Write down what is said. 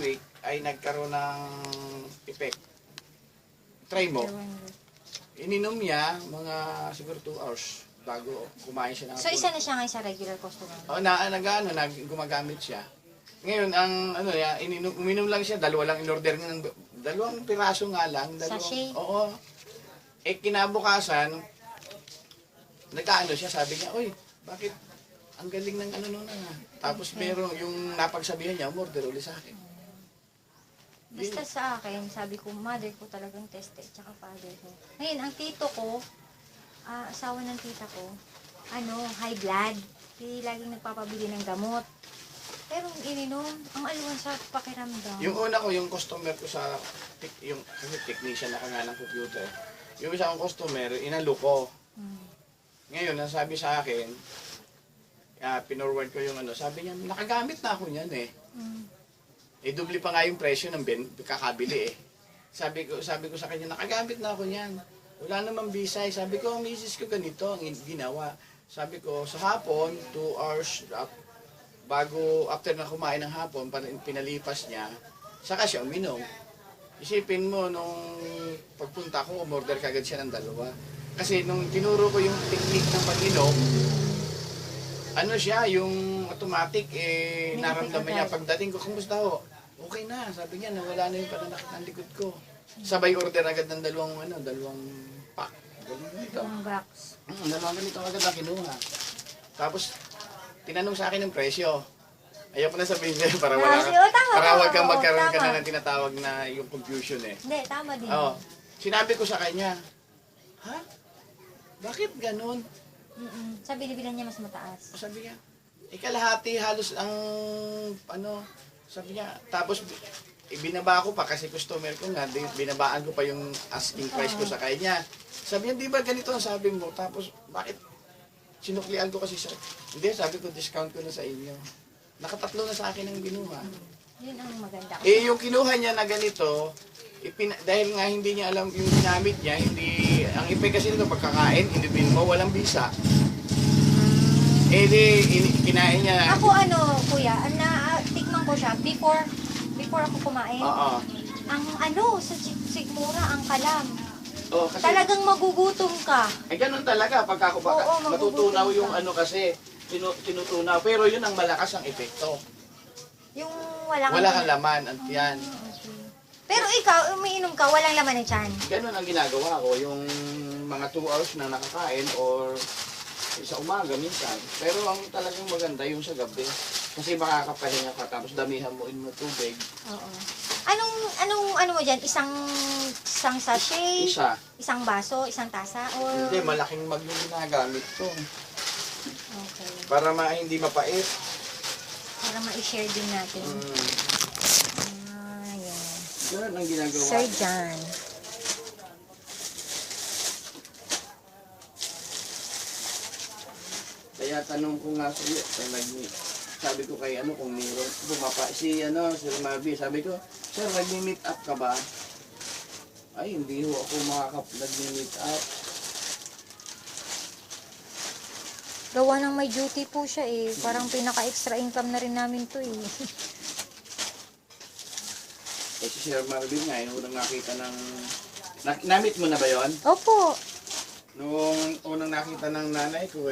week ay nagkaroon ng effect. Try mo. Ininom niya mga siguro 2 hours bago kumain siya ng So, isa na siya ngayon sa regular customer? Oo, gumagamit siya. Ngayon, ang ano niya, uminom lang siya, dalawa lang in-order niya, ng 2 piraso nga lang. Sachet? Oo. Eh, kinabukasan, nagkaano siya, sabi niya, "Uy, bakit ang galing ng ano nun ah." Tapos meron yung napagsabihan niya, umorder ulit sa akin. Basta sa akin, sabi ko, mother ko talagang tested, tsaka father ko. Ngayon, ang tito ko, asawa ng tita ko, high blood. Hindi laging nagpapabili ng gamot. Pero ininom, ang aluwan sa pakiramdam. Yung una ko, yung customer ko sa, yung kasi technician na nga ng computer, yung isang customer, inalo ko. Ngayon, nasabi sa akin, pinorward ko yung sabi niya, nakagamit na ako niyan eh. Eh, doble pa nga yung presyo ng kakabili eh. Sabi ko sa kanya, nakagamit na ako niyan. Wala namang bisay. Sabi ko, ang misis ko ganito, ang ginawa. Sabi ko, sa hapon, 2 hours, bago, after na kumain ng hapon, pinalipas niya, saka siya uminom. Isipin mo, nung pagpunta ko, umorder kagad siya ng 2. Kasi nung tinuro ko yung technique ng pag-inom, siya, yung automatic, naramdaman niya. Pagdating ko, kumusta ho? Okay na, sabi niya, nawala na yung pananakit ng likod ko. Sabay order agad ng 2 pack. Dalawang box. 2 ganito agad na kinuha. Tapos, tinanong sa akin ng presyo. Ayoko na sabihin sa'yo para wag kang magkaroon ka na ng tinatawag na yung confusion eh. Hindi, tama din. Oo. Sinabi ko sa kanya, ha? Bakit ganun? Sa bilibilan niya mas mataas. Sabi niya, kalahati halos ang sabi niya, tapos ibinaba ko pa kasi customer ko nga, binabaan ko pa yung asking price ko sa kanya. Sabi niya, di ba ganito ang sabi mo? Tapos, bakit? Sinuklian ko kasi hindi, sabi ko, discount ko na sa inyo. Nakatatlo na sa akin ang binuha. Yun ang maganda. Eh, yung kinuha niya na ganito, dahil nga hindi niya alam yung ginamit niya, ang effect kasi nito pagkakain, inibin mo, walang bisa. Eh, kinain niya. Ako kuya, tikman ko siya before ako kumain. Oo. Ang sa sigmura, ang kalam. Oh, kasi, Talagang magugutom ka. eh, ganun talaga. Pagka matutunaw yung kasi, tinutunaw. Pero yun ang malakas ang epekto. Yung Wala kang laman, yan. Okay. Pero ikaw, umiinom ka, walang laman ng tiyan. Ganun ang ginagawa ko. Yung mga 2 hours na nakakain or sa umaga minsan. Pero ang talagang maganda yung sa gabi. Kasi makakapahinga ka tapos damihan mo mo tubig. Oo. Ano mo dyan? Isang sachet? Isa. Isang baso? Isang tasa? Or... Hindi, malaking mag yung ginagamit ko. Okay. Para hindi mapait. Para ma-share din natin. Yan. Ganun ang ginagawa. Sir John. Kaya tanong ko nga sa iyo, sabi ko kay kung mayroon, si Mavi, sabi ko, sir, nag-meet up ka ba? Ay, hindi ho ako nag-meet up. Gawa ng may duty po siya eh. Parang pinaka-extra income na rin namin to eh. Eh, si Sir Marvin nga, unang nakita ng... Na-meet mo na ba yon? Opo. Nung unang nakita ng nanay ko